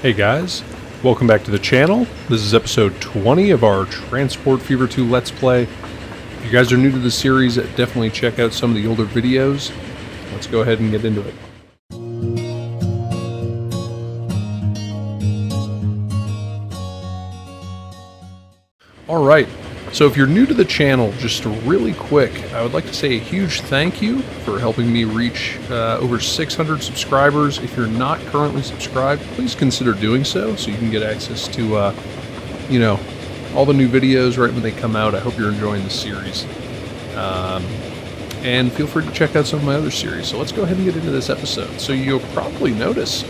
Hey guys, welcome back to the channel. This is episode 20 of our Transport Fever 2 Let's Play. If you guys are new to the series, definitely check out some of the older videos. Let's go ahead and get into it. Alright, so if you're new to the channel, just really quick, I would like to say a huge thank you for helping me reach over 600 subscribers. If you're not currently subscribed, please consider doing so you can get access to, all the new videos right when they come out. I hope you're enjoying the series. And feel free to check out some of my other series. So let's go ahead and get into this episode. So you'll probably notice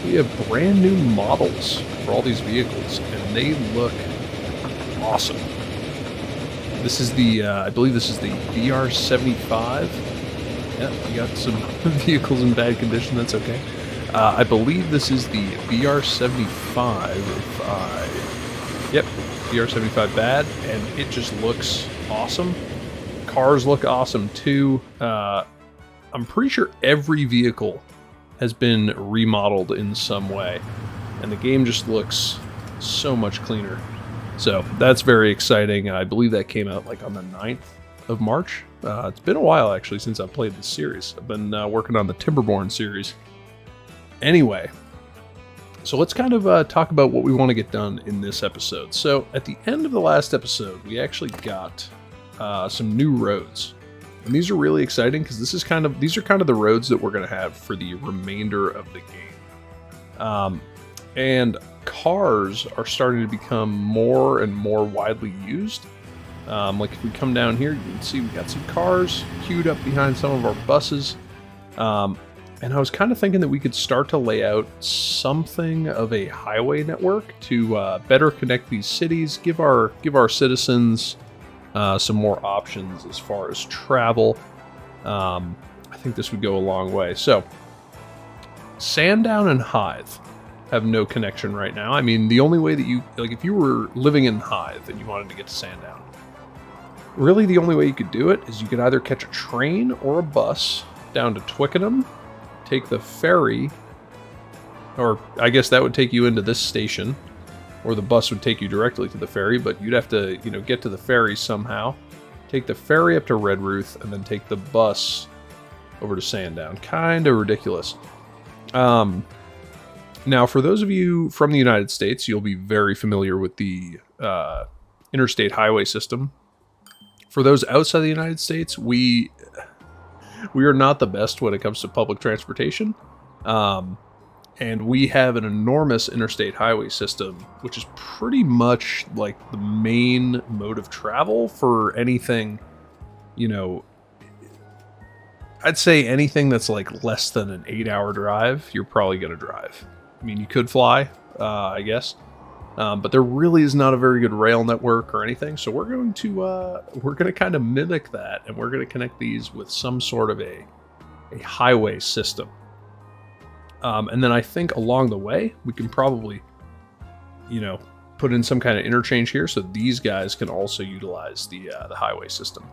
we have brand new models for all these vehicles, and they look awesome. This is the, I believe this is the BR75. Yeah, we got some vehicles in bad condition, that's okay. I believe this is the BR75, yep, BR75 bad, and it just looks awesome. Cars look awesome too. I'm pretty sure every vehicle has been remodeled in some way, and the game just looks so much cleaner. So that's very exciting. I believe that came out like on the 9th of March. It's been a while actually since I've played this series. I've been working on the Timberborn series. Anyway, so let's kind of talk about what we want to get done in this episode. So at the end of the last episode, we actually got some new roads. And these are really exciting because these are kind of the roads that we're going to have for the remainder of the game. And cars are starting to become more and more widely used. Like if we come down here, you can see we got some cars queued up behind some of our buses. And I was kind of thinking that we could start to lay out something of a highway network to better connect these cities, give our citizens some more options as far as travel. I think this would go a long way. So, Sandown and Hythe have no connection right now. I mean, the only way that you, like if you were living in Hythe and you wanted to get to Sandown, really the only way you could do it is you could either catch a train or a bus down to Twickenham, take the ferry, or I guess that would take you into this station, or the bus would take you directly to the ferry, but you'd have to, get to the ferry somehow, take the ferry up to Redruth, and then take the bus over to Sandown. Kind of ridiculous. Now, for those of you from the United States, you'll be very familiar with the interstate highway system. For those outside the United States, we are not the best when it comes to public transportation. And we have an enormous interstate highway system, which is pretty much like the main mode of travel for anything, I'd say anything that's like less than an 8-hour drive, you're probably going to drive. I mean, you could fly, I guess, but there really is not a very good rail network or anything. So we're going to kind of mimic that, and we're going to connect these with some sort of a highway system. And then I think along the way we can probably, put in some kind of interchange here, so these guys can also utilize the highway system.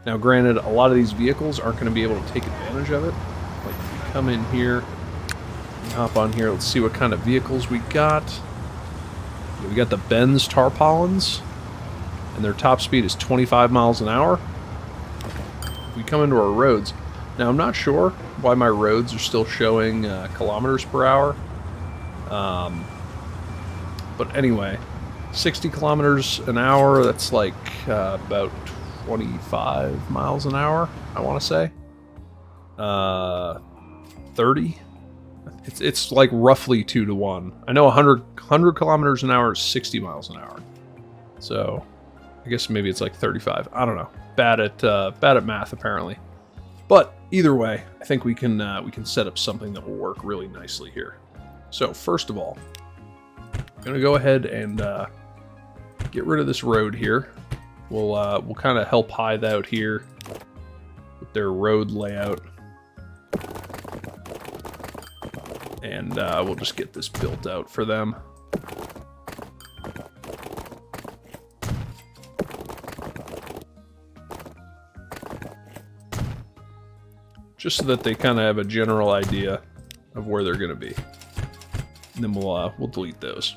Now, granted, a lot of these vehicles aren't going to be able to take advantage of it. Like if we come in here. Hop on here. Let's see what kind of vehicles we got. We got the Benz Tarpaulins, and their top speed is 25 miles an hour. If we come into our roads, now I'm not sure why my roads are still showing kilometers per hour. But anyway, 60 kilometers an hour, that's like about 25 miles an hour, I want to say. 30. It's like roughly 2 to 1. I know 100 kilometers an hour is 60 miles an hour. So I guess maybe it's like 35. I don't know. Bad at math apparently. But either way, I think we can set up something that will work really nicely here. So first of all, I'm gonna go ahead and get rid of this road here. We'll kind of help Hythe out here with their road layout. And we'll just get this built out for them. Just so that they kind of have a general idea of where they're going to be. And then we'll delete those.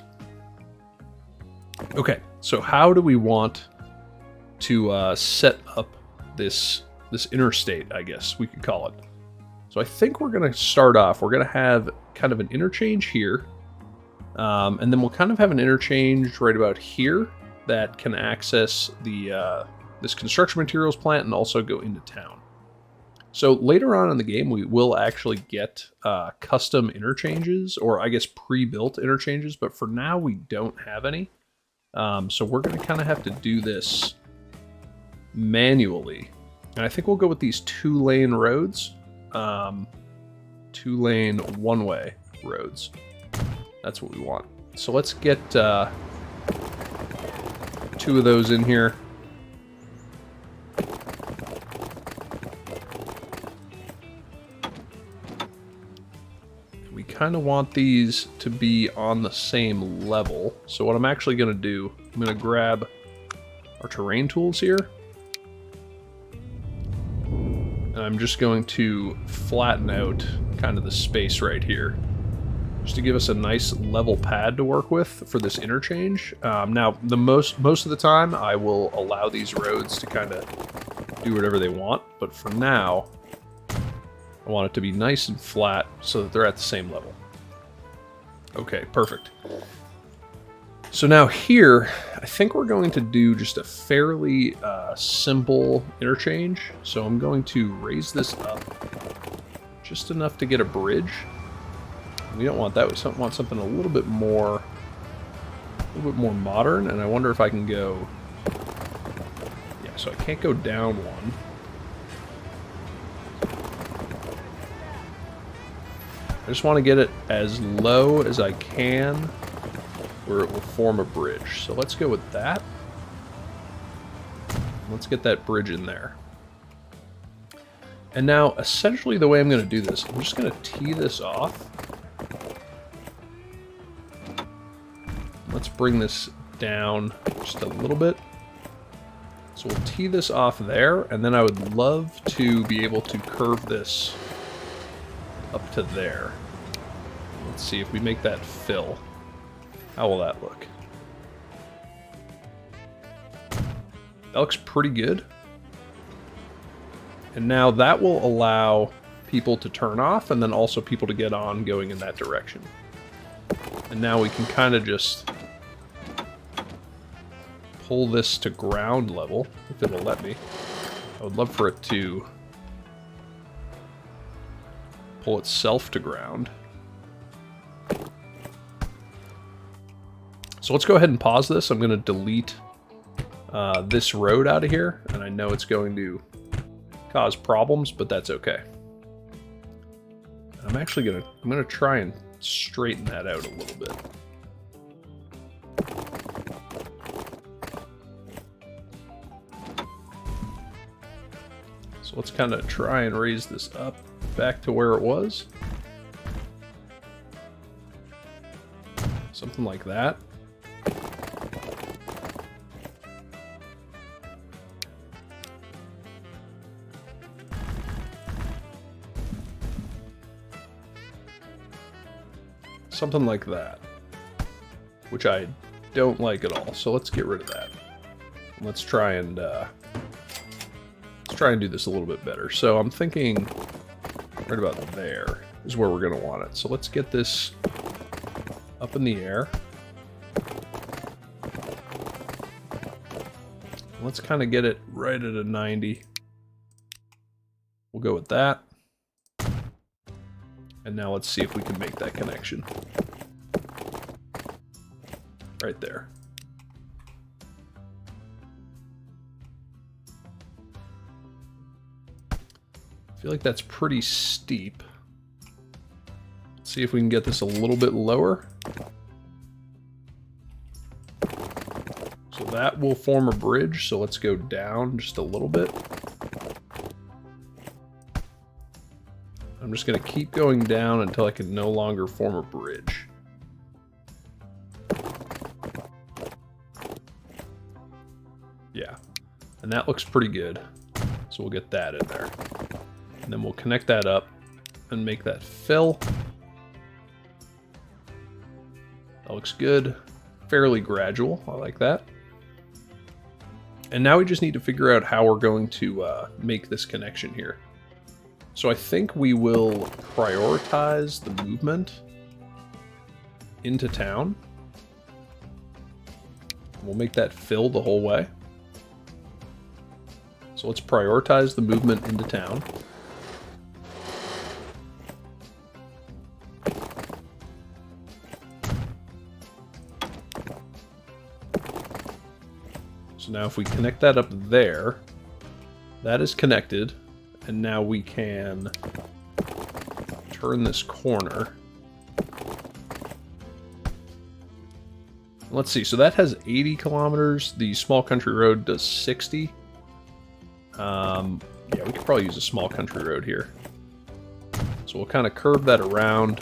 Okay, so how do we want to set up this interstate, I guess we could call it. So I think we're going to start off, we're going to have kind of an interchange here. And then we'll kind of have an interchange right about here that can access the this construction materials plant and also go into town. So later on in the game, we will actually get custom interchanges, or I guess pre-built interchanges, but for now we don't have any. So we're going to kind of have to do this manually. And I think we'll go with these 2-lane roads, 2-lane one-way roads. That's what we want. So let's get 2 of those in here. We kind of want these to be on the same level. So what I'm actually going to do, I'm going to grab our terrain tools here. And I'm just going to flatten out kind of the space right here, just to give us a nice level pad to work with for this interchange. Now, most of the time, I will allow these roads to kind of do whatever they want, but for now, I want it to be nice and flat so that they're at the same level. Okay, perfect. So now here, I think we're going to do just a fairly simple interchange. So I'm going to raise this up just enough to get a bridge. We don't want that. We want something a little bit more modern. And I wonder if I can go. Yeah, so I can't go down one. I just want to get it as low as I can, where it will form a bridge. So let's go with that. Let's get that bridge in there. And now, essentially the way I'm going to do this, I'm just going to tee this off. Let's bring this down just a little bit. So we'll tee this off there, and then I would love to be able to curve this up to there. Let's see if we make that fill. How will that look? That looks pretty good. And now that will allow people to turn off and then also people to get on going in that direction. And now we can kind of just pull this to ground level, if it'll let me. I would love for it to pull itself to ground. So let's go ahead and pause this. I'm going to delete this road out of here, and I know it's going to cause problems, but that's okay. I'm actually going to try and straighten that out a little bit. So let's kind of try and raise this up back to where it was. Something like that. Something like that, which I don't like at all. So let's get rid of that. Let's try and do this a little bit better. So I'm thinking right about there is where we're going to want it. So let's get this up in the air. Let's kind of get it right at a 90. We'll go with that. And now let's see if we can make that connection. Right there. I feel like that's pretty steep. Let's see if we can get this a little bit lower. So that will form a bridge. So let's go down just a little bit. I'm just going to keep going down until I can no longer form a bridge. Yeah, and that looks pretty good. So we'll get that in there. And then we'll connect that up and make that fill. That looks good. Fairly gradual. I like that. And now we just need to figure out how we're going to make this connection here. So I think we will prioritize the movement into town. We'll make that fill the whole way. So let's prioritize the movement into town. So now if we connect that up there, that is connected. And now we can turn this corner. Let's see, so that has 80 kilometers. The small country road does 60. Yeah, we could probably use a small country road here. So we'll kind of curve that around.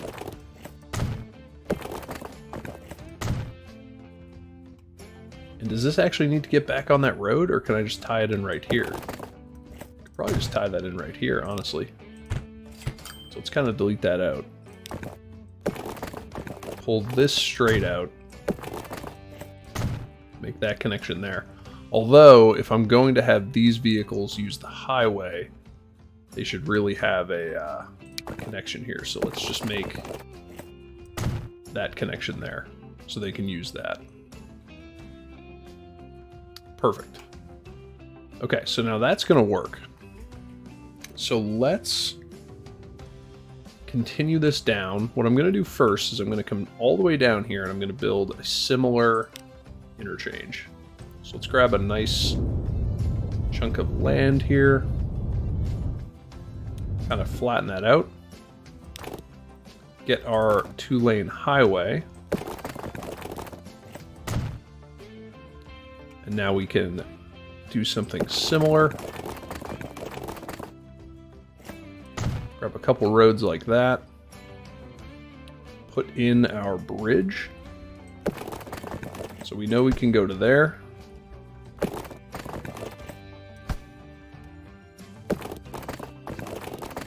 And does this actually need to get back on that road, or can I just tie it in right here? I could probably just tie that in right here, honestly. So let's kind of delete that out. Pull this straight out. Make that connection there. Although, if I'm going to have these vehicles use the highway, they should really have a connection here. So let's just make that connection there so they can use that. Perfect. Okay, so now that's going to work. So let's continue this down. What I'm going to do first is I'm going to come all the way down here and I'm going to build a similar interchange. So let's grab a nice chunk of land here. Kind of flatten that out. Get our 2-lane highway. And now we can do something similar. Grab a couple roads like that. Put in our bridge. So we know we can go to there.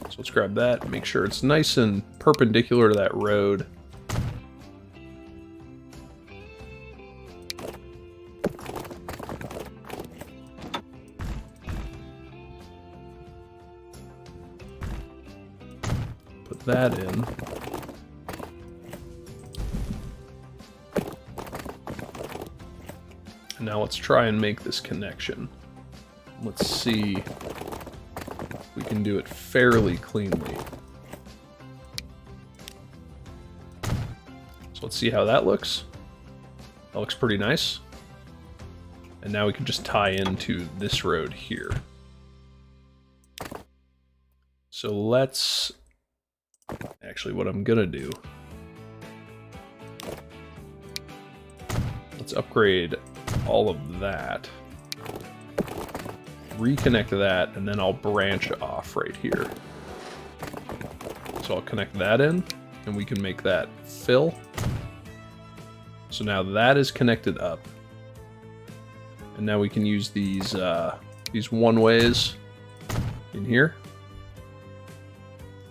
So let's grab that, make sure it's nice and perpendicular to that road. Put that in. Now let's try and make this connection. Let's see if we can do it fairly cleanly. So let's see how that looks. That looks pretty nice. And now we can just tie into this road here. So let's... Actually, what I'm gonna do... Let's upgrade all of that. Reconnect that, and then I'll branch off right here. So I'll connect that in, and we can make that fill. So now that is connected up. And now we can use these one-ways in here.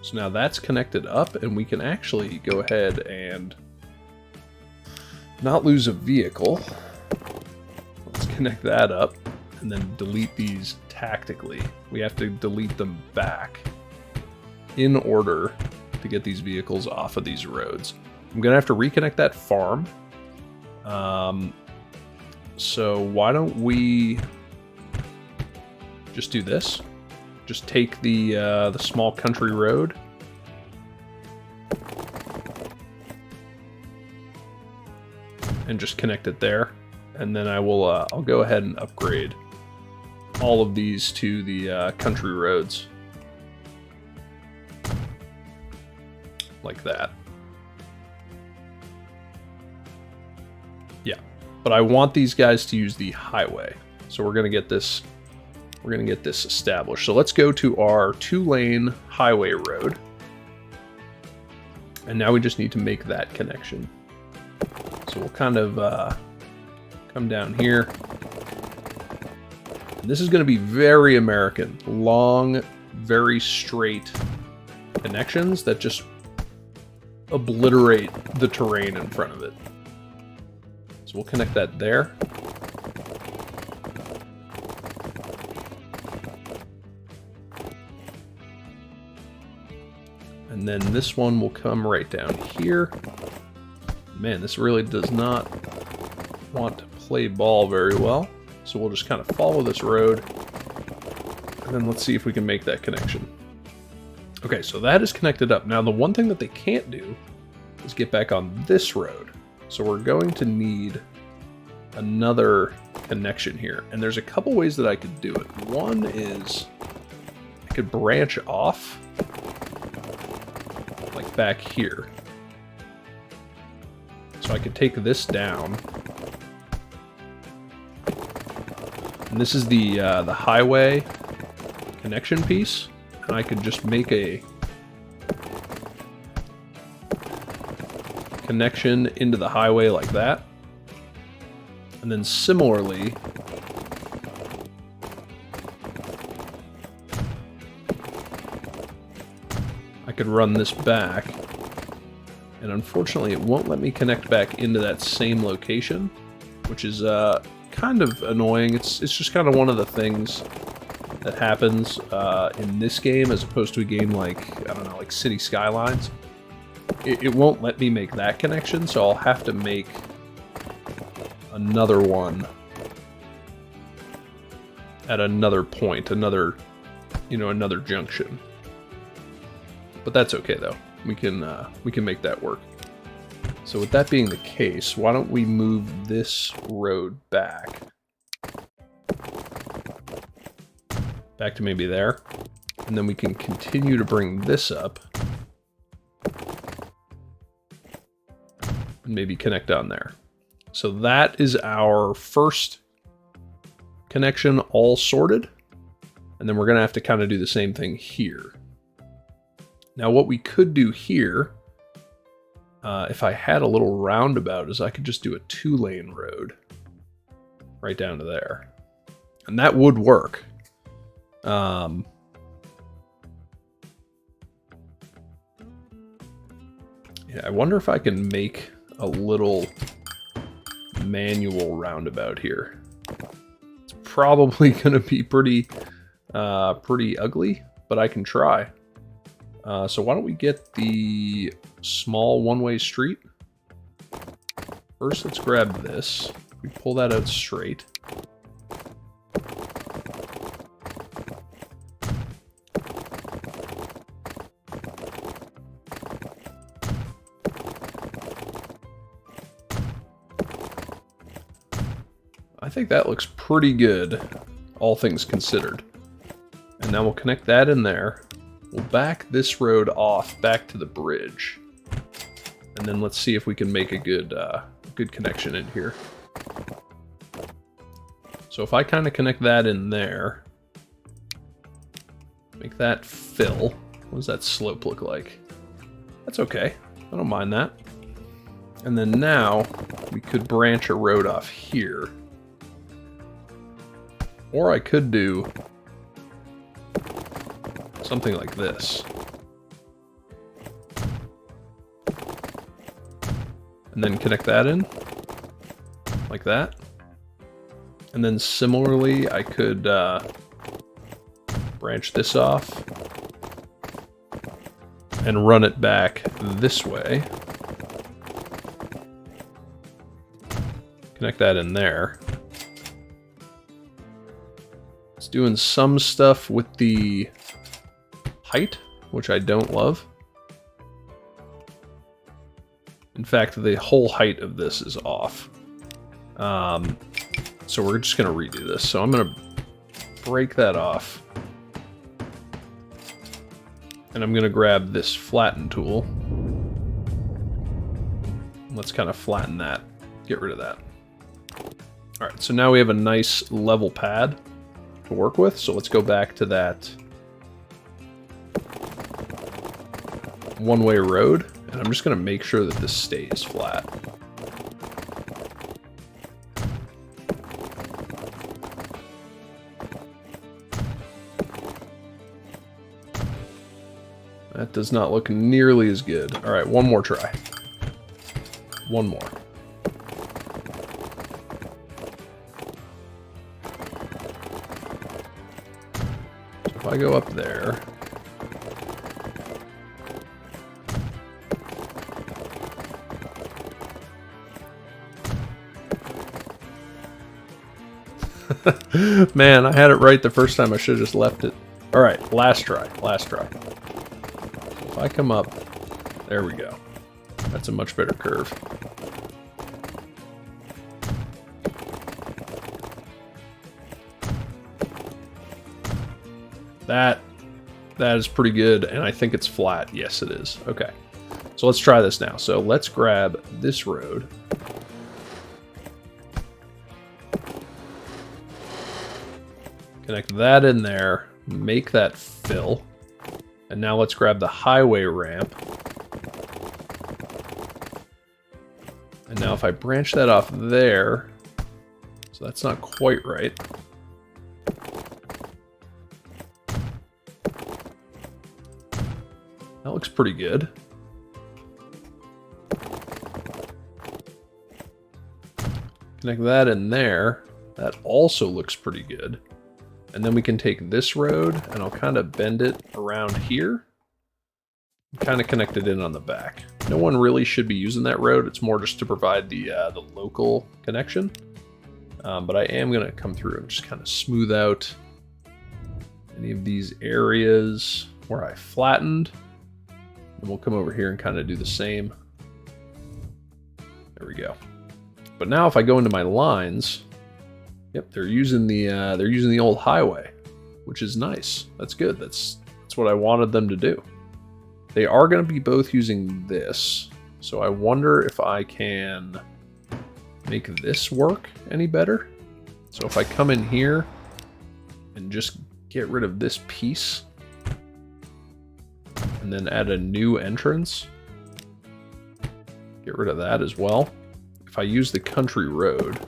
So now that's connected up, and we can actually go ahead and not lose a vehicle. Let's connect that up, and then delete these tactically. We have to delete them back in order to get these vehicles off of these roads. I'm gonna have to reconnect that farm. So why don't we just do this? Just take the small country road. And just connect it there. And then I will, I'll go ahead and upgrade all of these to the country roads. Like that. Yeah. But I want these guys to use the highway. So we're gonna get this established. So let's go to our 2-lane highway road. And now we just need to make that connection. So we'll kind of come down here. And this is going to be very American. Long, very straight connections that just obliterate the terrain in front of it. So we'll connect that there. And then this one will come right down here. Man, this really does not want to play ball very well. So we'll just kind of follow this road. And then let's see if we can make that connection. Okay, so that is connected up. Now the one thing that they can't do is get back on this road. So we're going to need another connection here. And there's a couple ways that I could do it. One is I could branch off like back here. So I could take this down. And this is the highway connection piece. And I could just make a connection into the highway like that. And then similarly, I could run this back. And unfortunately, it won't let me connect back into that same location, which is kind of annoying. It's just kind of one of the things that happens in this game as opposed to a game like, I don't know, like City Skylines. It won't let me make that connection, so I'll have to make another one at another point, another junction. But that's okay though. We can make that work. So with that being the case, why don't we move this road back to maybe there, and then we can continue to bring this up and maybe connect on there. So that is our first connection all sorted, and then we're gonna have to kind of do the same thing here. Now what we could do here, if I had a little roundabout, is I could just do a 2-lane road right down to there, and that would work. Yeah, I wonder if I can make a little manual roundabout here. It's probably going to be pretty ugly, but I can try. So why don't we get the small one-way street? First, let's grab this. We pull that out straight. I think that looks pretty good, all things considered. And now we'll connect that in there. We'll back this road off back to the bridge. And then let's see if we can make a good connection in here. So if I kind of connect that in there, make that fill. What does that slope look like? That's okay. I don't mind that. And then now we could branch a road off here. Or I could do something like this. And then connect that in, like that. And then similarly, I could branch this off and run it back this way. Connect that in there. It's doing some stuff with the height, which I don't love. In fact, the whole height of this is off. So we're just going to redo this. So I'm going to break that off. And I'm going to grab this flatten tool. Let's kind of flatten that. Get rid of that. All right, so now we have a nice level pad to work with. So let's go back to that one-way road, and I'm just going to make sure that this stays flat. That does not look nearly as good. All right, one more try. One more. I go up there... Man, I had it right the first time. I should have just left it. Alright, last try. Last try. If I come up... There we go. That's a much better curve. That is pretty good, and I think it's flat. Yes, it is. Okay. So let's try this now. So let's grab this road. Connect that in there, make that fill, and now let's grab the highway ramp. And now if I branch that off there, so that's not quite right. That looks pretty good. Connect that in there, that also looks pretty good. And then we can take this road, and I'll kind of bend it around here. Kind of connect it in on the back. No one really should be using that road. It's more just to provide the local connection. But I am going to come through and just kind of smooth out any of these areas where I flattened. And we'll come over here and kind of do the same. There we go. But now if I go into my lines... Yep, they're using the old highway, which is nice. That's good. That's what I wanted them to do. They are going to be both using this, so I wonder if I can make this work any better. So if I come in here and just get rid of this piece, and then add a new entrance, get rid of that as well. If I use the country road.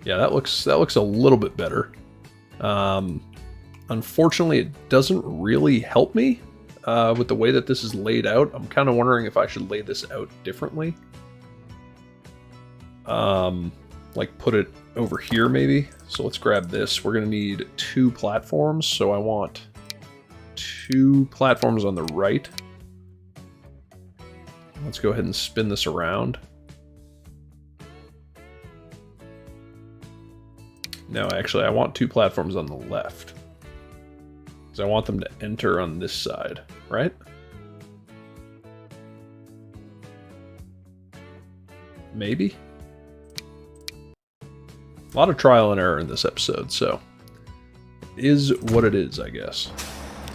Yeah, that looks a little bit better. Unfortunately, it doesn't really help me with the way that this is laid out. I'm kind of wondering if I should lay this out differently. Like put it over here maybe. So let's grab this. We're going to need 2 platforms. So I want 2 platforms on the right. Let's go ahead and spin this around. No, actually, I want 2 platforms on the left. Because I want them to enter on this side, right? Maybe? A lot of trial and error in this episode, so... It is what it is, I guess.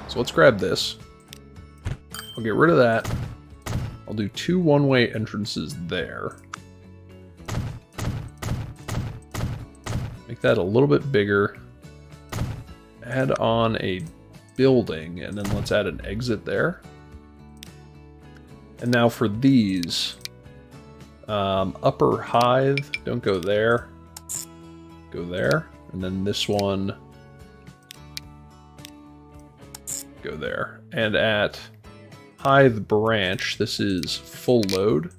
So let's grab this. I'll get rid of that. I'll do 2 one-way entrances there. Make that a little bit bigger. Add on a building, and then let's add an exit there. And now for these, upper Hythe, don't go there. Go there. And then this one, go there. And at Hythe branch, this is full load.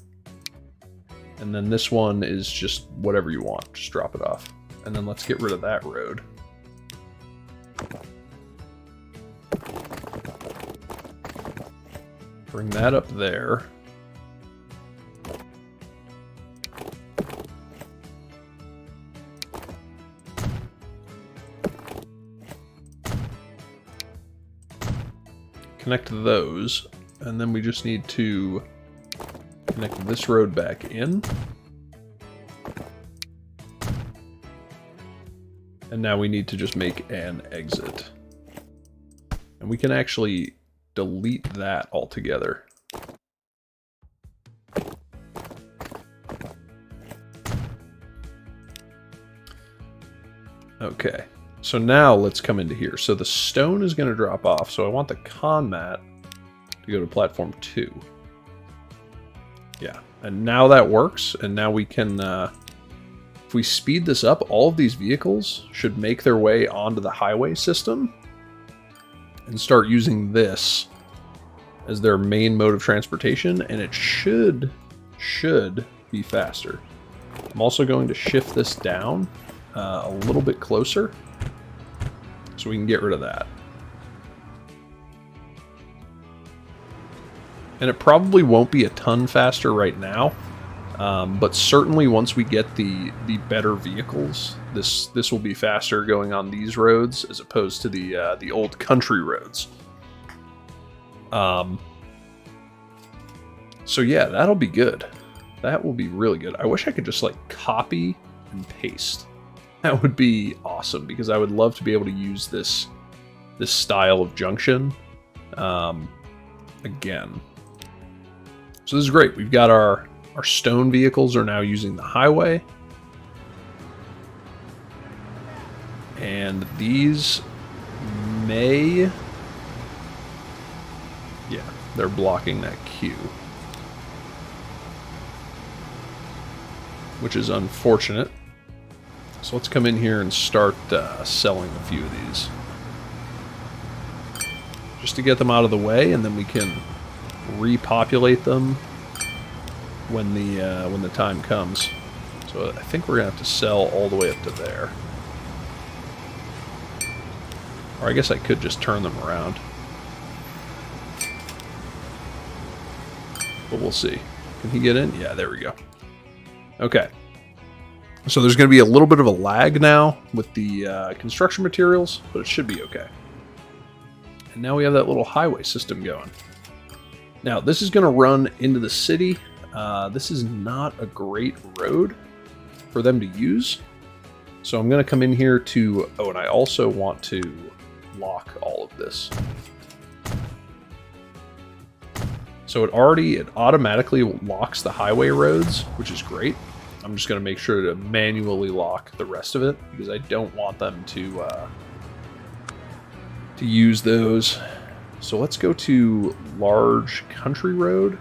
And then this one is just whatever you want. Just drop it off. And then let's get rid of that road. Bring that up there. Connect those, and then we just need to connect this road back in. And now we need to just make an exit. And we can actually delete that altogether. Okay, so now let's come into here. So the stone is going to drop off, so I want the con mat to go to platform 2. Yeah, and now that works, and now we can... if we speed this up, all of these vehicles should make their way onto the highway system and start using this as their main mode of transportation, and it should be faster. I'm also going to shift this down a little bit closer so we can get rid of that. And it probably won't be a ton faster right now, but certainly once we get the better vehicles, this will be faster going on these roads as opposed to the old country roads. So yeah, that'll be good. That will be really good. I wish I could just like copy and paste. That would be awesome because I would love to be able to use this style of junction again. So this is great. We've got our stone vehicles are now using the highway. And these may... Yeah, they're blocking that queue. Which is unfortunate. So let's come in here and start selling a few of these. Just to get them out of the way, and then we can repopulate them when the time comes. So I think we're gonna have to sell all the way up to there. Or I guess I could just turn them around. But we'll see. Can he get in? Yeah, there we go. Okay. So there's going to be a little bit of a lag now with the construction materials, but it should be okay. And now we have that little highway system going. Now, this is going to run into the city. This is not a great road for them to use. So I'm going to come in here to... Oh, and I also want to lock all of this. So it automatically locks the highway roads, which is great. I'm just going to make sure to manually lock the rest of it because I don't want them to use those. So let's go to large country road.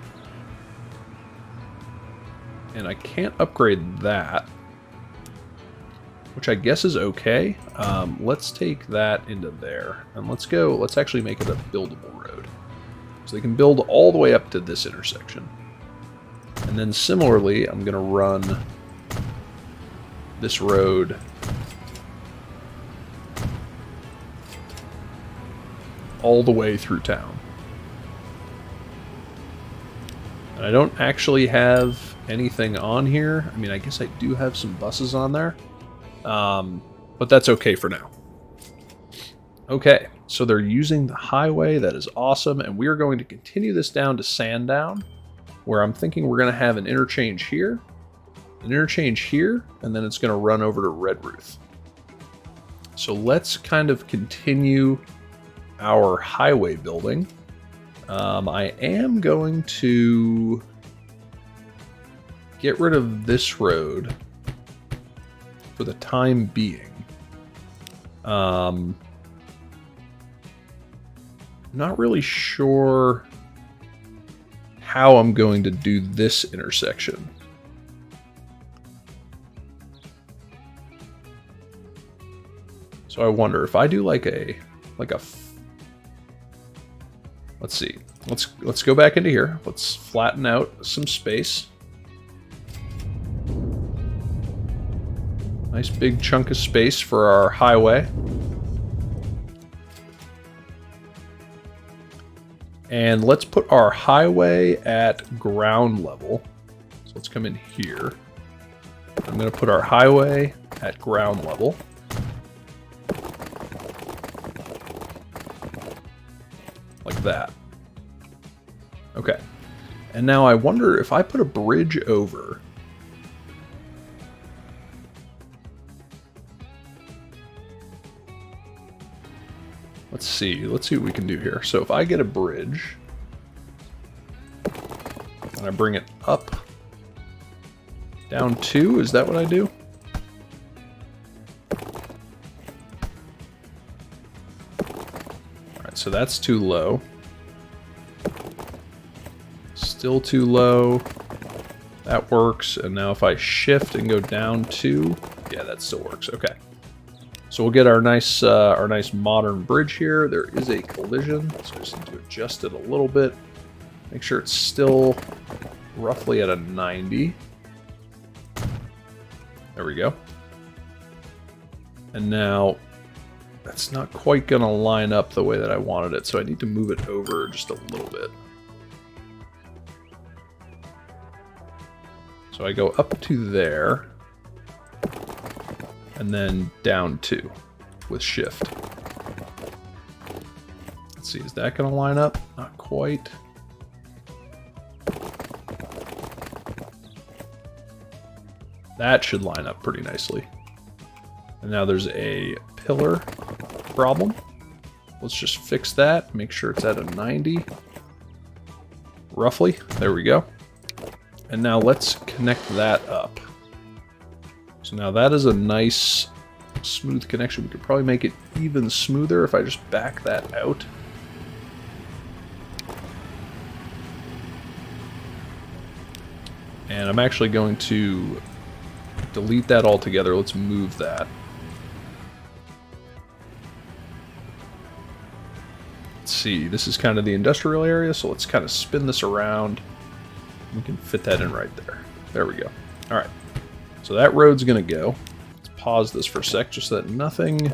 And I can't upgrade that, which I guess is okay. Let's take that into there. And let's actually make it a buildable road. So they can build all the way up to this intersection. And then similarly, I'm going to run this road all the way through town. And I don't actually have anything on here. I mean, I guess I do have some buses on there. But that's okay for now. Okay, so they're using the highway. That is awesome. And we are going to continue this down to Sandown, where I'm thinking we're going to have an interchange here, and then it's going to run over to Redruth. So let's kind of continue our highway building. I am going to get rid of this road for the time being. Not really sure how I'm going to do this intersection. So I wonder if I do like a let's see. Let's go back into here. Let's flatten out some space. Nice big chunk of space for our highway. And let's put our highway at ground level. So let's come in here. I'm going to put our highway at ground level. Like that. Okay. And now I wonder if I put a bridge over. Let's see what we can do here. So if I get a bridge and I bring it up, down 2, is that what I do? All right, so that's too low. Still too low. That works. And now if I shift and go down 2, yeah, that still works. Okay. So we'll get our nice modern bridge here. There is a collision, so I just need to adjust it a little bit. Make sure it's still roughly at a 90. There we go. And now that's not quite going to line up the way that I wanted it, so I need to move it over just a little bit. So I go up to there, and then down 2 with shift. Let's see, is that going to line up? Not quite. That should line up pretty nicely. And now there's a pillar problem. Let's just fix that. Make sure it's at a 90. Roughly. There we go. And now let's connect that up. So now that is a nice smooth connection. We could probably make it even smoother if I just back that out. And I'm actually going to delete that altogether. Let's move that. Let's see, this is kind of the industrial area, so let's kind of spin this around. We can fit that in right there. There we go. All right, so that road's gonna go. Let's pause this for a sec just so that nothing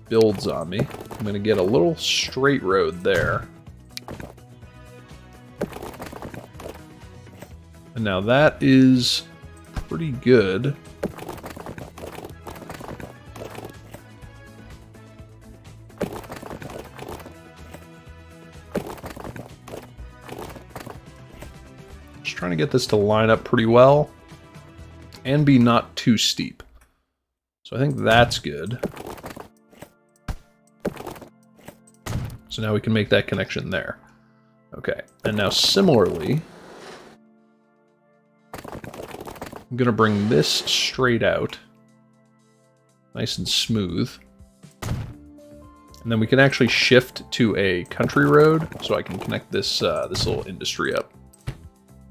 builds on me. I'm gonna get a little straight road there. And now that is pretty good. Just trying to get this to line up pretty well and be not too steep. So I think that's good. So now we can make that connection there. Okay, and now similarly, I'm going to bring this straight out, nice and smooth. And then we can actually shift to a country road so I can connect this this little industry up.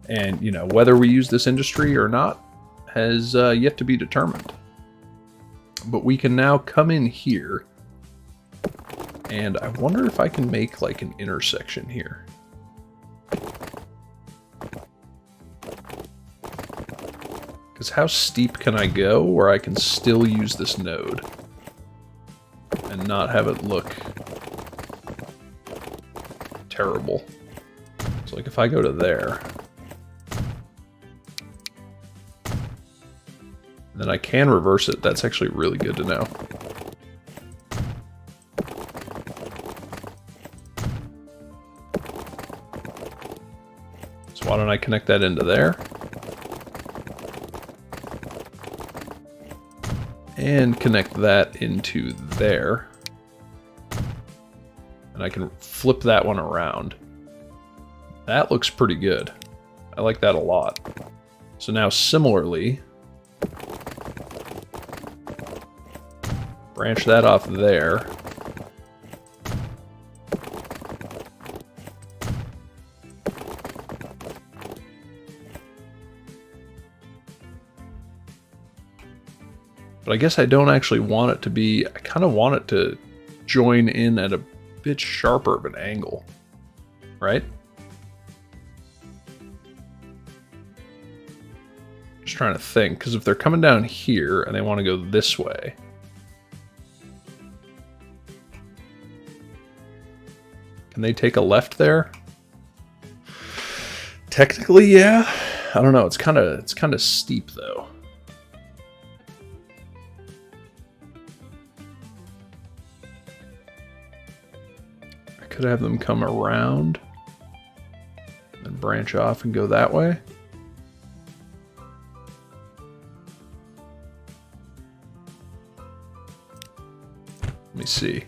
And, you know, whether we use this industry or not has yet to be determined. But we can now come in here, and I wonder if I can make like an intersection here. Because how steep can I go where I can still use this node and not have it look terrible? So like if I go to there, then I can reverse it. That's actually really good to know. So why don't I connect that into there? And connect that into there. And I can flip that one around. That looks pretty good. I like that a lot. So now similarly, branch that off there. But I guess I don't actually want it to be, I kind of want it to join in at a bit sharper of an angle, right? Just trying to think, because if they're coming down here and they want to go this way, can they take a left there? Technically, yeah. I don't know, it's kind of steep though. Could have them come around and branch off and go that way. Let me see.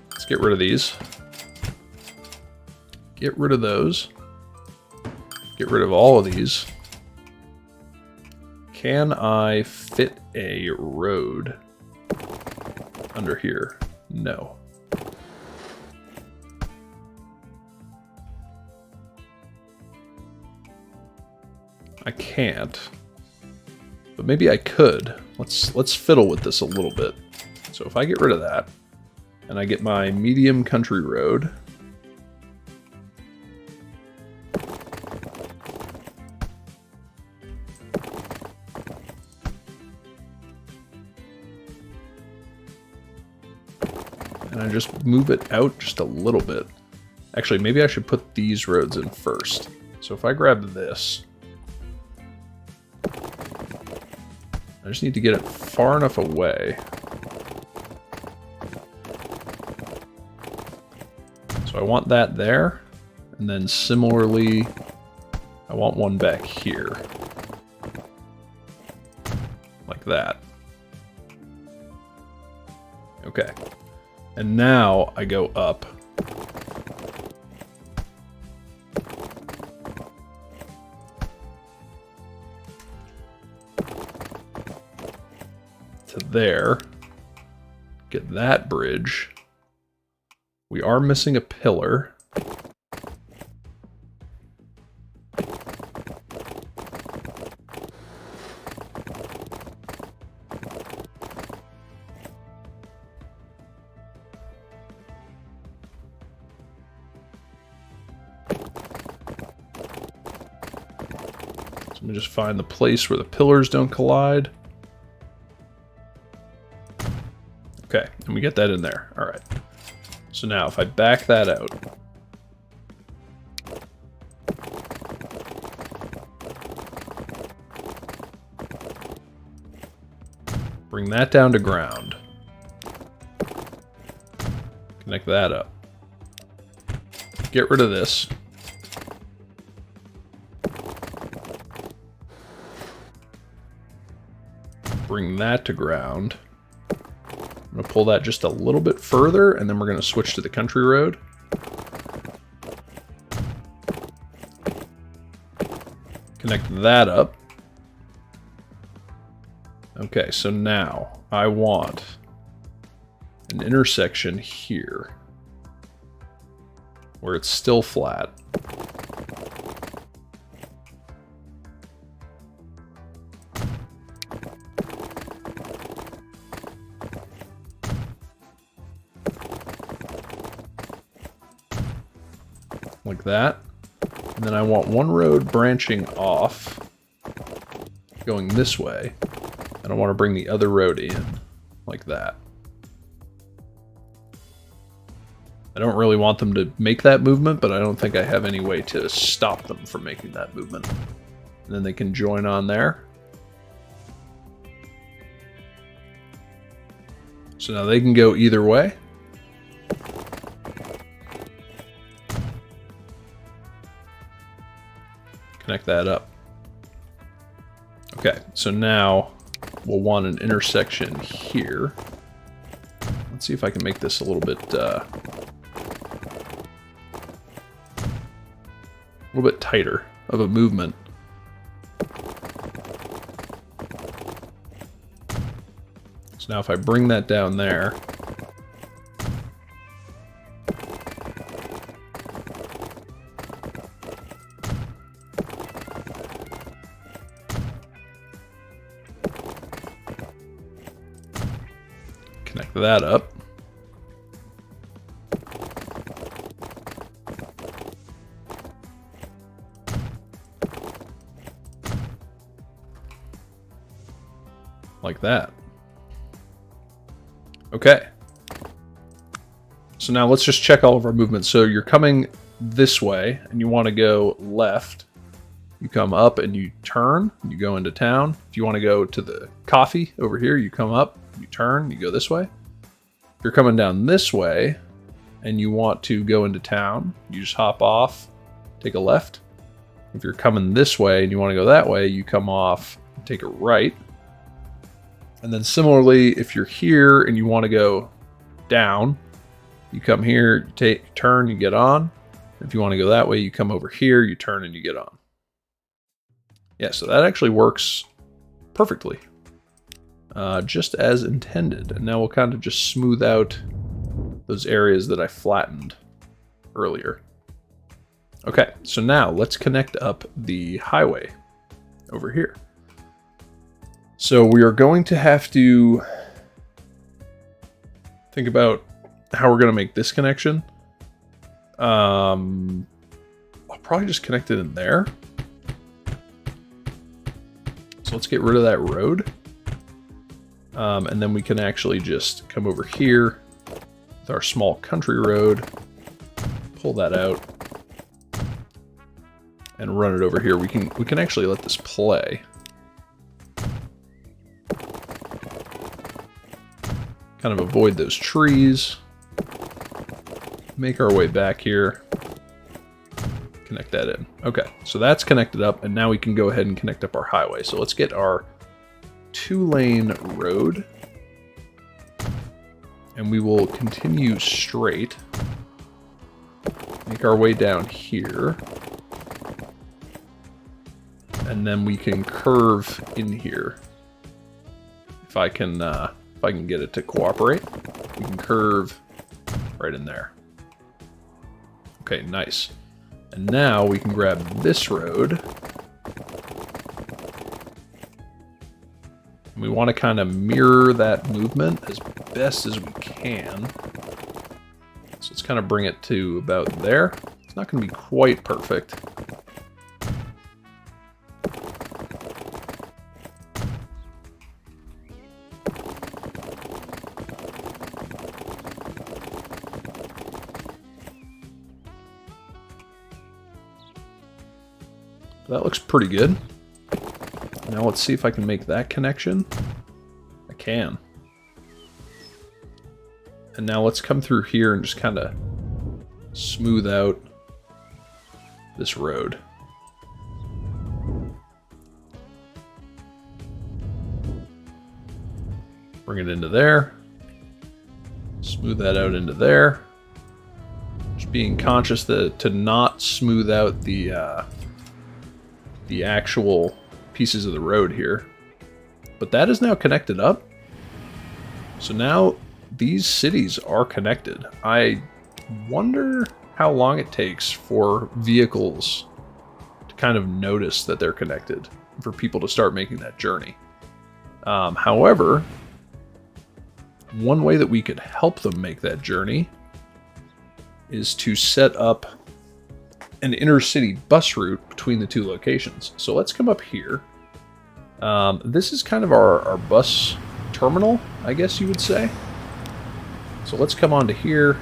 Let's get rid of these. Get rid of those. Get rid of all of these. Can I fit a road under here? No. I can't, but maybe I could. Let's fiddle with this a little bit. So if I get rid of that, and I get my medium country road, and I just move it out just a little bit. Actually, maybe I should put these roads in first. So if I grab this, I just need to get it far enough away. So I want that there, and then similarly, I want one back here. Like that. Okay. And now I go up. To there. Get that bridge. We are missing a pillar. Let me just find the place where the pillars don't collide. Okay, and we get that in there. All right. So now if I back that out, bring that down to ground, connect that up, get rid of this. Bring that to ground. I'm going to pull that just a little bit further, and then we're going to switch to the country road. Connect that up. Okay, so now I want an intersection here where it's still flat. Like that. And then I want one road branching off, going this way. And I want to bring the other road in, like that. I don't really want them to make that movement, but I don't think I have any way to stop them from making that movement. And then they can join on there. So now they can go either way. Connect that up. Okay, so now we'll want an intersection here. Let's see if I can make this a little bit tighter of a movement. So now if I bring that down there, connect that up. Like that. Okay. So now let's just check all of our movements. So you're coming this way and you want to go left. You come up and you turn, you go into town. If you want to go to the coffee over here, you come up, you turn, you go this way. If you're coming down this way and you want to go into town, you just hop off, take a left. If you're coming this way and you want to go that way, you come off, take a right. And then similarly, if you're here and you want to go down, you come here, you take turn, you get on. If you want to go that way, you come over here, you turn and you get on. Yeah, so that actually works perfectly. Just as intended. And now we'll kind of just smooth out those areas that I flattened earlier. Okay, so now let's connect up the highway over here. So we are going to have to think about how we're going to make this connection. I'll probably just connect it in there. So let's get rid of that road. And then we can actually just come over here, with our small country road. Pull that out and run it over here. We can actually let this play. Kind of avoid those trees. Make our way back here. Connect that in. Okay, so that's connected up, and now we can go ahead and connect up our highway. So let's get our 2-lane road, and we will continue straight. Make our way down here, and then we can curve in here. If I can get it to cooperate, we can curve right in there. Okay, nice. And now we can grab this road. And we want to kind of mirror that movement as best as we can. So let's kind of bring it to about there. It's not going to be quite perfect. That looks pretty good. Now let's see if I can make that connection. I can. And now let's come through here and just kind of smooth out this road. Bring it into there. Smooth that out into there. Just being conscious to not smooth out the actual pieces of the road here. But that is now connected up. So now these cities are connected. I wonder how long it takes for vehicles to kind of notice that they're connected, for people to start making that journey. However, one way that we could help them make that journey is to set up an intercity bus route between the two locations. So let's come up here. This is kind of our bus terminal, I guess you would say. So let's come onto here.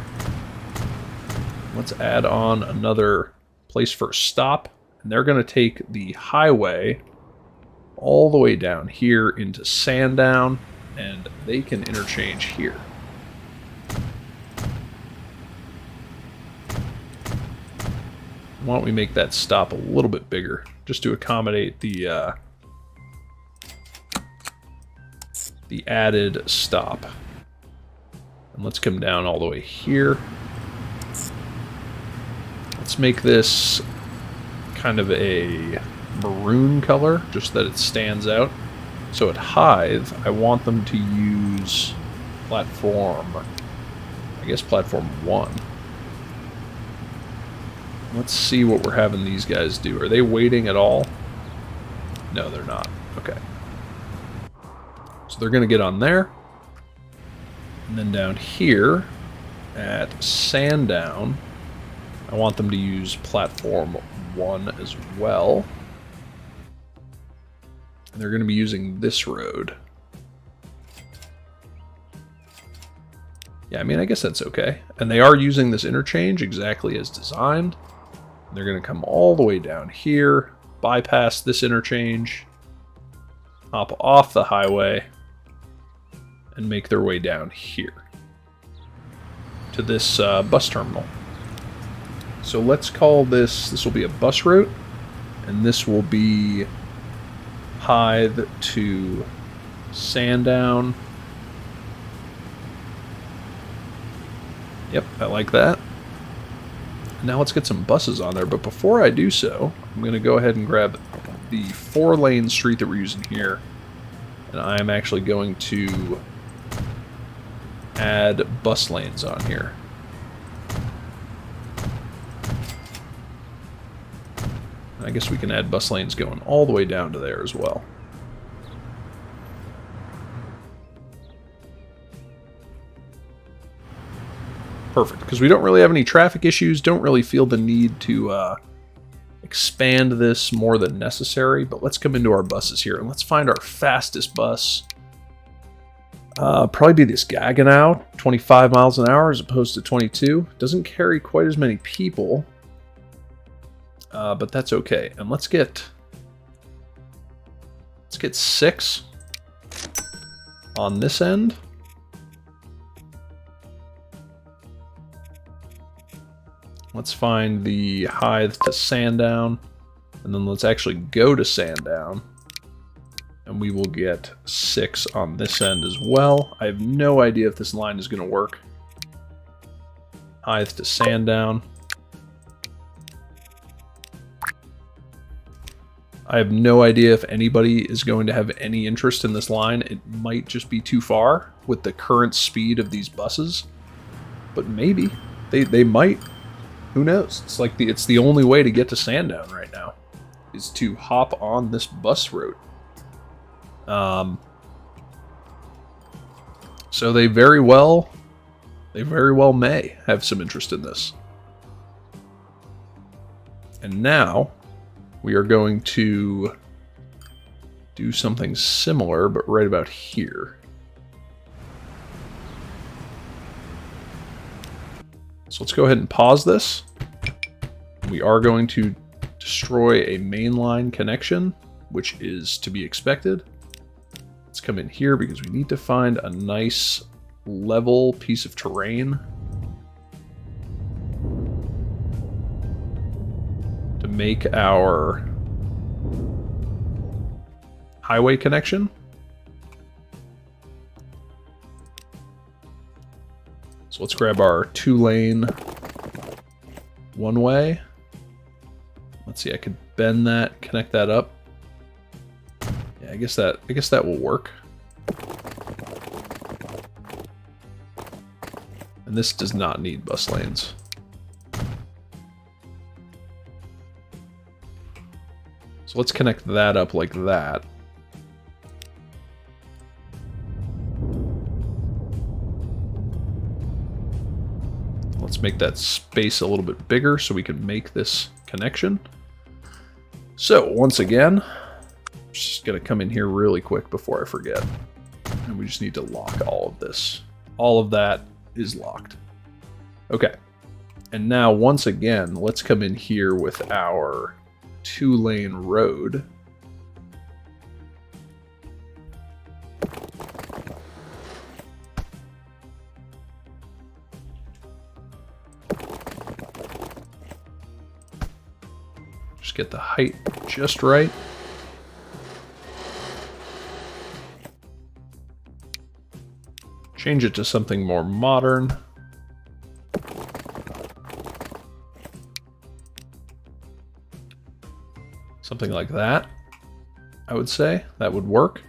Let's add on another place for a stop. And they're going to take the highway all the way down here into Sandown, and they can interchange here. Why don't we make that stop a little bit bigger, just to accommodate the added stop. And let's come down all the way here. Let's make this kind of a maroon color, just that it stands out. So at Hythe, I want them to use platform, I guess platform 1. Let's see what we're having these guys do. Are they waiting at all? No, they're not. Okay. So they're going to get on there. And then down here at Sandown, I want them to use platform 1 as well. And they're going to be using this road. Yeah, I mean, I guess that's okay. And they are using this interchange exactly as designed. They're going to come all the way down here, bypass this interchange, hop off the highway, and make their way down here to this bus terminal. So let's call this will be a bus route, and this will be Hythe to Sandown. Yep, I like that. Now let's get some buses on there, but before I do so, I'm going to go ahead and grab the 4-lane street that we're using here, and I'm actually going to add bus lanes on here. I guess we can add bus lanes going all the way down to there as well. Perfect, because we don't really have any traffic issues, don't really feel the need to expand this more than necessary, but let's come into our buses here and let's find our fastest bus. Probably be this Gaggenau, 25 miles an hour as opposed to 22. Doesn't carry quite as many people, but that's okay. And let's get 6 on this end. Let's find the Hythe to Sandown, and then let's actually go to Sandown, and we will get 6 on this end as well. I have no idea if this line is going to work. Hythe to Sandown. I have no idea if anybody is going to have any interest in this line. It might just be too far with the current speed of these buses, but maybe they might. Who knows? It's like it's the only way to get to Sandown right now is to hop on this bus route. So they very well may have some interest in this. And now we are going to do something similar, but right about here. So let's go ahead and pause this. We are going to destroy a mainline connection, which is to be expected. Let's come in here because we need to find a nice level piece of terrain to make our highway connection. So let's grab our 2-lane one-way. Let's see, I could bend that, connect that up. Yeah, I guess that will work. And this does not need bus lanes. So let's connect that up like that. Let's make that space a little bit bigger so we can make this connection. So once again, just gonna come in here really quick before I forget. And we just need to lock all of this. All of that is locked. Okay. And now once again, let's come in here with our 2-lane road. Just get the height just right. Change it to something more modern. Something like that, I would say. That would work.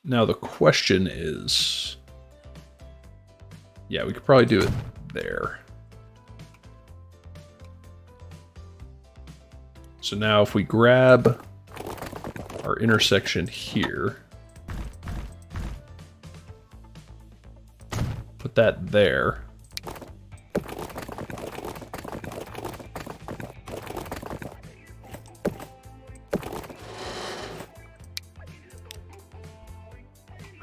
Now the question is, yeah, we could probably do it there. So now if we grab our intersection here, put that there.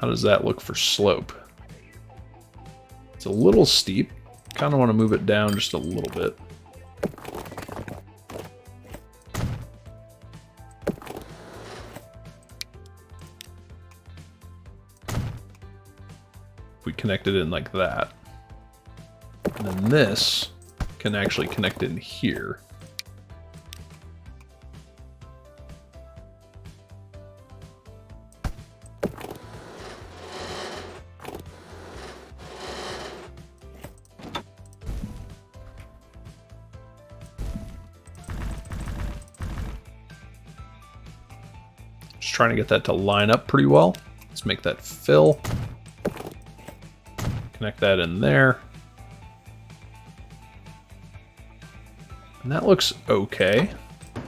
How does that look for slope? It's a little steep. Kind of want to move it down just a little bit. If we connect it in like that. And then this can actually connect in here. Trying to get that to line up pretty well. Let's make that fill. Connect that in there. And that looks okay. I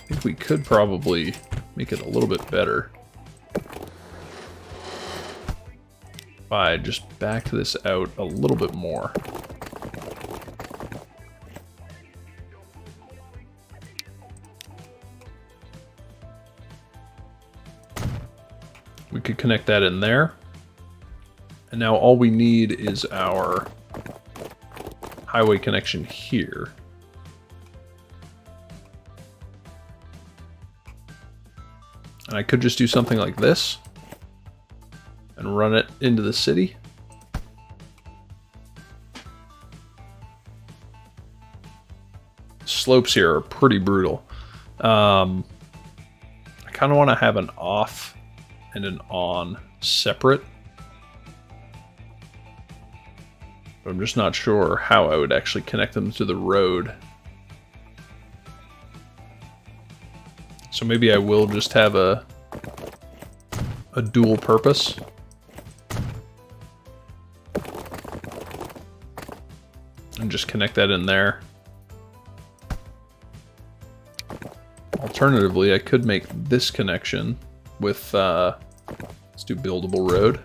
think we could probably make it a little bit better I just back this out a little bit more. We could connect that in there. And now all we need is our highway connection here. And I could just do something like this and run it into the city. Slopes here are pretty brutal. I kind of want to have an off and an on separate. But I'm just not sure how I would actually connect them to the road. So maybe I will just have a dual purpose. And just connect that in there. Alternatively, I could make this connection with, let's do buildable road.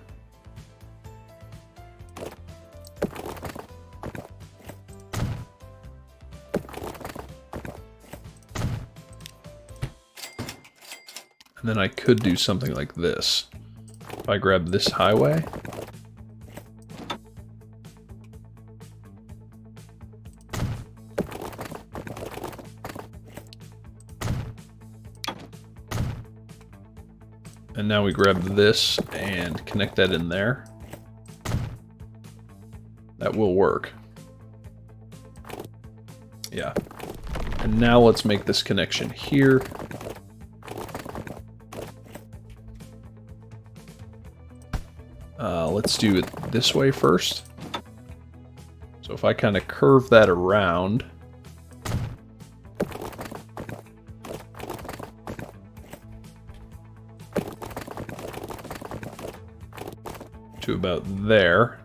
And then I could do something like this. If I grab this highway. And now we grab this and connect that in there. That will work. Yeah. And now let's make this connection here. Let's do it this way first. So if I kind of curve that around, to about there.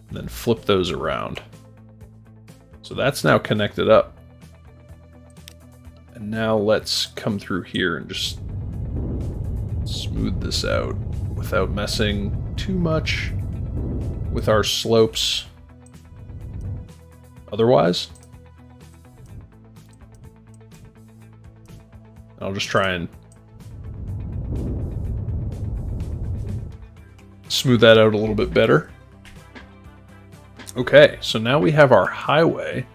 And then flip those around. So that's now connected up. And now let's come through here and just smooth this out without messing too much with our slopes otherwise. I'll just try and smooth that out a little bit better. Okay, so now we have our highway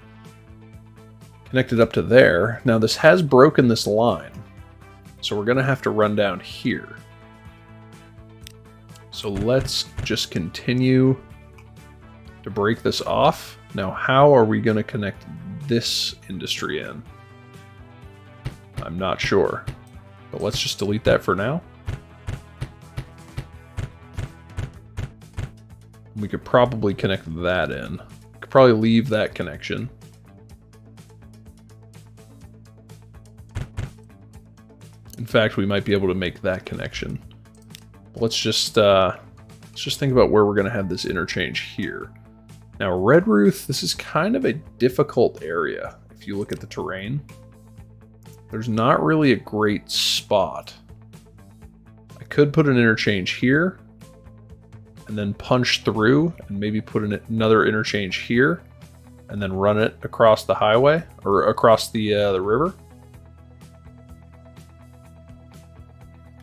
connected up to there. Now this has broken this line, so we're gonna have to run down here. So let's just continue to break this off. Now how are we gonna connect this industry in? I'm not sure, but let's just delete that for now. We could probably connect that in. Could probably leave that connection. In fact, we might be able to make that connection. Let's just think about where we're going to have this interchange here. Now, Redruth, this is kind of a difficult area if you look at the terrain. There's not really a great spot. I could put an interchange here and then punch through and maybe put another interchange here and then run it across the highway or across the river.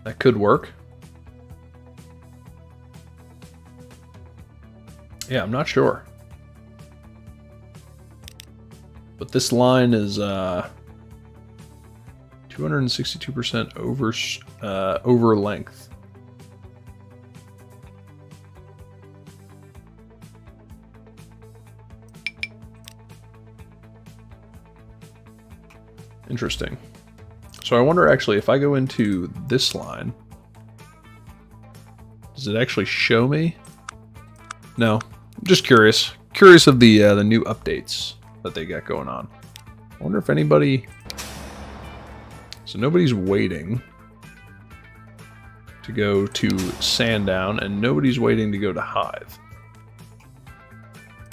That could work. Yeah, I'm not sure. But this line is 262% over length. Interesting. So I wonder actually if I go into this line, does it actually show me? No, I'm just curious. Curious of the new updates that they got going on. I wonder if anybody. So nobody's waiting to go to Sandown, and nobody's waiting to go to Hythe.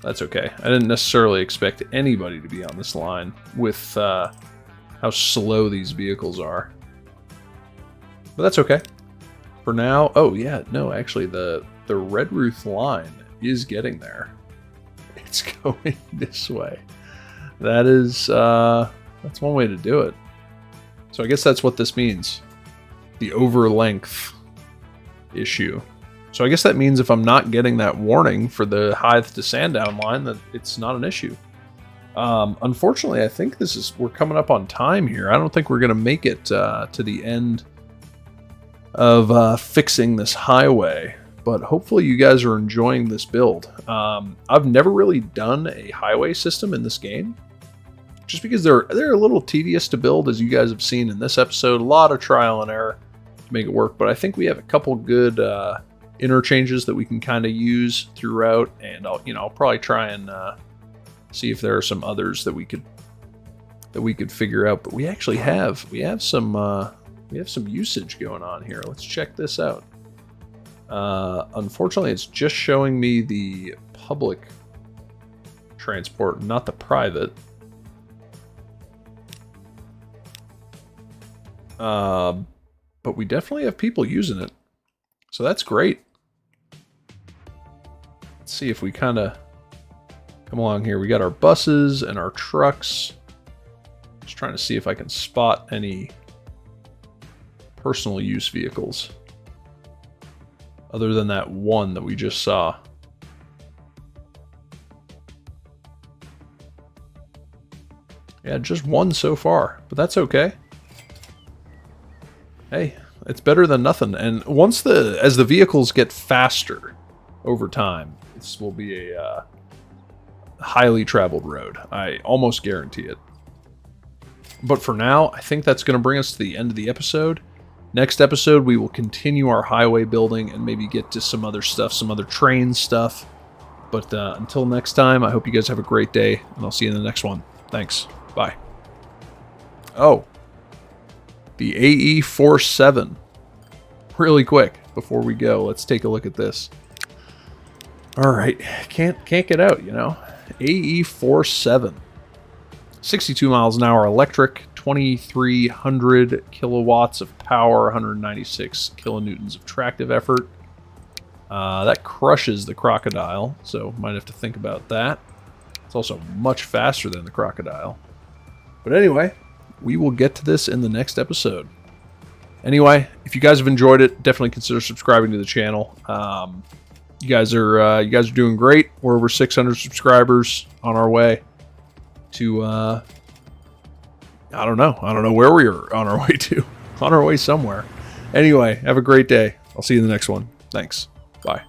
That's okay. I didn't necessarily expect anybody to be on this line with how slow these vehicles are. But that's okay. For now, oh yeah, no, actually the Redruth line is getting there. It's going this way. That is, that's one way to do it. So I guess that's what this means. The over length issue. So I guess that means if I'm not getting that warning for the Hythe to Sandown line, that it's not an issue. Unfortunately, I think we're coming up on time here. I don't think we're going to make it to the end of fixing this highway, but hopefully you guys are enjoying this build. I've never really done a highway system in this game, just because they're a little tedious to build, as you guys have seen in this episode. A lot of trial and error to make it work, but I think we have a couple good interchanges that we can kind of use throughout, and I'll probably try and see if there are some others that we could figure out. But we actually have some usage going on here. Let's check this out. Unfortunately, it's just showing me the public transport, not the private. But we definitely have people using it, so that's great. Let's see if we kind of come along here. We got our buses and our trucks. Just trying to see if I can spot any personal use vehicles other than that one that we just saw. Yeah, just one so far, but that's okay. Hey, it's better than nothing. And as the vehicles get faster over time, this will be a highly traveled road. I almost guarantee it. But for now, I think that's going to bring us to the end of the episode. Next episode, we will continue our highway building and maybe get to some other stuff, some other train stuff. But until next time, I hope you guys have a great day, and I'll see you in the next one. Thanks. Bye. Oh, the AE47. Really quick, before we go, let's take a look at this. All right, can't get out, you know. AE47. 62 miles an hour electric, 2,300 kilowatts of power, 196 kilonewtons of tractive effort. That crushes the Crocodile, so might have to think about that. It's also much faster than the Crocodile. But anyway, we will get to this in the next episode. Anyway, if you guys have enjoyed it, definitely consider subscribing to the channel. You guys are doing great. We're over 600 subscribers, on our way to I don't know where we are on our way to. On our way somewhere. Anyway, have a great day. I'll see you in the next one. Thanks. Bye.